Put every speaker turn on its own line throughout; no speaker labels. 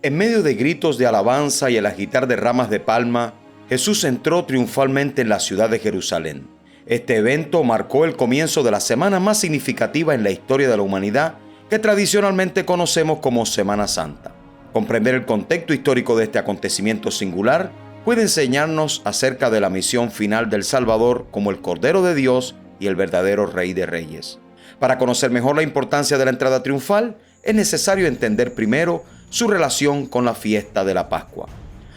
En medio de gritos de alabanza y el agitar de ramas de palma, Jesús entró triunfalmente en la ciudad de Jerusalén. Este evento marcó el comienzo de la semana más significativa en la historia de la humanidad, que tradicionalmente conocemos como Semana Santa. Comprender el contexto histórico de este acontecimiento singular puede enseñarnos acerca de la misión final del Salvador como el Cordero de Dios y el verdadero Rey de Reyes. Para conocer mejor la importancia de la entrada triunfal, es necesario entender primero su relación con la fiesta de la Pascua.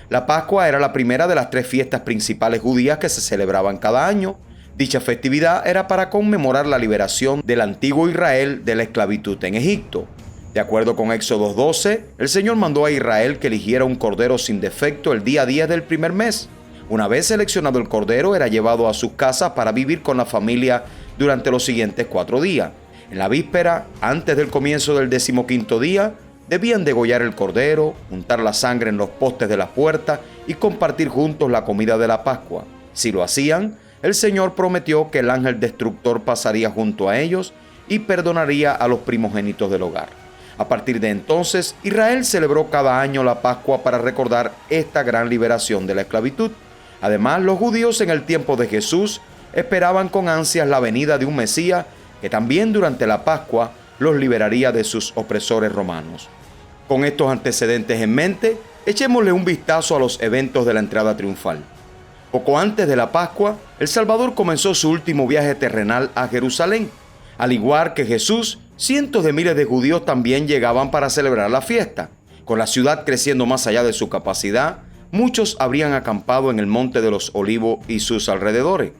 La Pascua era la primera de las 3 fiestas principales judías que se celebraban cada año. Dicha festividad era para conmemorar la liberación del antiguo Israel de la esclavitud en Egipto. De acuerdo con Éxodo 12, el Señor mandó a Israel que eligiera un cordero sin defecto el día 10 del primer mes. Una vez seleccionado el cordero, era llevado a sus casas para vivir con la familia durante los siguientes 4 días. En la víspera, antes del comienzo del 15º día, debían degollar el cordero, untar la sangre en los postes de la puerta y compartir juntos la comida de la Pascua. Si lo hacían, el Señor prometió que el ángel destructor pasaría junto a ellos y perdonaría a los primogénitos del hogar. A partir de entonces, Israel celebró cada año la Pascua para recordar esta gran liberación de la esclavitud. Además, los judíos en el tiempo de Jesús esperaban con ansias la venida de un Mesías que también durante la Pascua los liberaría de sus opresores romanos. Con estos antecedentes en mente, echémosle un vistazo a los eventos de la entrada triunfal. Poco antes de la Pascua, el Salvador comenzó su último viaje terrenal a Jerusalén. Al igual que Jesús, cientos de miles de judíos también llegaban para celebrar la fiesta. Con la ciudad creciendo más allá de su capacidad, muchos habrían acampado en el Monte de los Olivos y sus alrededores.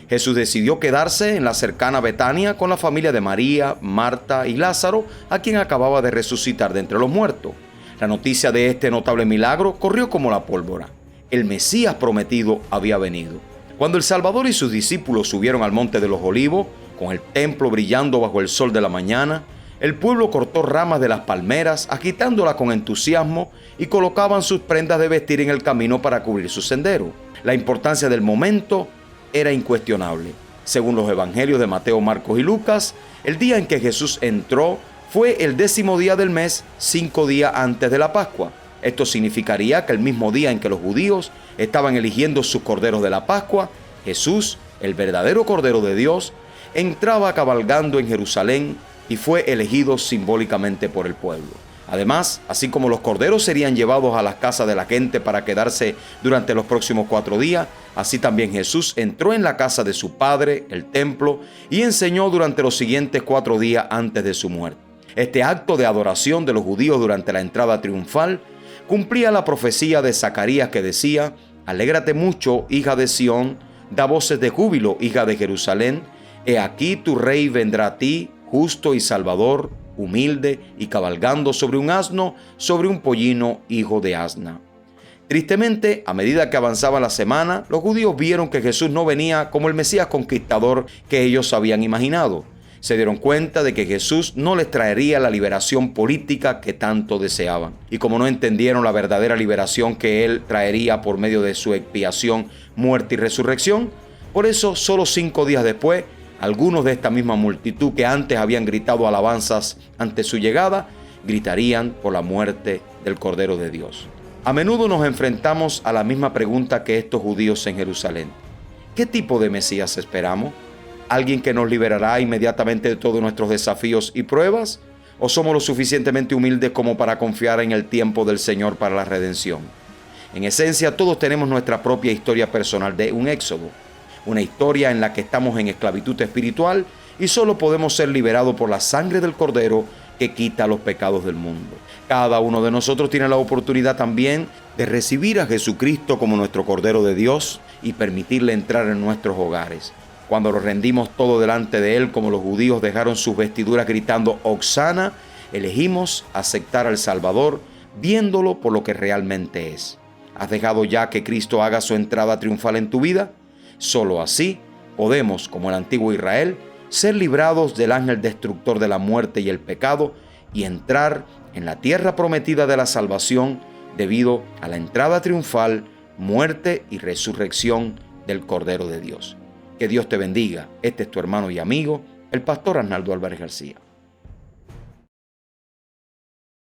Jesús decidió quedarse en la cercana Betania con la familia de María, Marta y Lázaro, a quien acababa de resucitar de entre los muertos. La noticia de este notable milagro corrió como la pólvora. El Mesías prometido había venido. Cuando el Salvador y sus discípulos subieron al Monte de los Olivos, con el templo brillando bajo el sol de la mañana, el pueblo cortó ramas de las palmeras, agitándolas con entusiasmo, y colocaban sus prendas de vestir en el camino para cubrir su sendero. La importancia del momento era incuestionable. Según los evangelios de Mateo, Marcos y Lucas, el día en que Jesús entró fue el 10º día del mes, 5 días antes de la Pascua. Esto significaría que el mismo día en que los judíos estaban eligiendo sus corderos de la Pascua, Jesús, el verdadero Cordero de Dios, entraba cabalgando en Jerusalén y fue elegido simbólicamente por el pueblo. Además, así como los corderos serían llevados a las casas de la gente para quedarse durante los próximos 4 días, así también Jesús entró en la casa de su Padre, el templo, y enseñó durante los siguientes 4 días antes de su muerte. Este acto de adoración de los judíos durante la entrada triunfal cumplía la profecía de Zacarías que decía: «Alégrate mucho, hija de Sión, da voces de júbilo, hija de Jerusalén. He aquí tu rey vendrá a ti, justo y salvador, humilde y cabalgando sobre un asno, sobre un pollino, hijo de asna». Tristemente, a medida que avanzaba la semana, los judíos vieron que Jesús no venía como el Mesías conquistador que ellos habían imaginado. Se dieron cuenta de que Jesús no les traería la liberación política que tanto deseaban. Y como no entendieron la verdadera liberación que Él traería por medio de su expiación, muerte y resurrección, por eso solo 5 días después, algunos de esta misma multitud que antes habían gritado alabanzas ante su llegada, gritarían por la muerte del Cordero de Dios. A menudo nos enfrentamos a la misma pregunta que estos judíos en Jerusalén. ¿Qué tipo de Mesías esperamos? ¿Alguien que nos liberará inmediatamente de todos nuestros desafíos y pruebas? ¿O somos lo suficientemente humildes como para confiar en el tiempo del Señor para la redención? En esencia, todos tenemos nuestra propia historia personal de un éxodo. Una historia en la que estamos en esclavitud espiritual y solo podemos ser liberados por la sangre del Cordero que quita los pecados del mundo. Cada uno de nosotros tiene la oportunidad también de recibir a Jesucristo como nuestro Cordero de Dios y permitirle entrar en nuestros hogares. Cuando lo rendimos todo delante de Él, como los judíos dejaron sus vestiduras gritando «Hosanna», elegimos aceptar al Salvador viéndolo por lo que realmente es. ¿Has dejado ya que Cristo haga su entrada triunfal en tu vida? Solo así podemos, como el antiguo Israel, ser librados del ángel destructor de la muerte y el pecado y entrar en la tierra prometida de la salvación debido a la entrada triunfal, muerte y resurrección del Cordero de Dios. Que Dios te bendiga. Este es tu hermano y amigo, el pastor Arnaldo Álvarez García.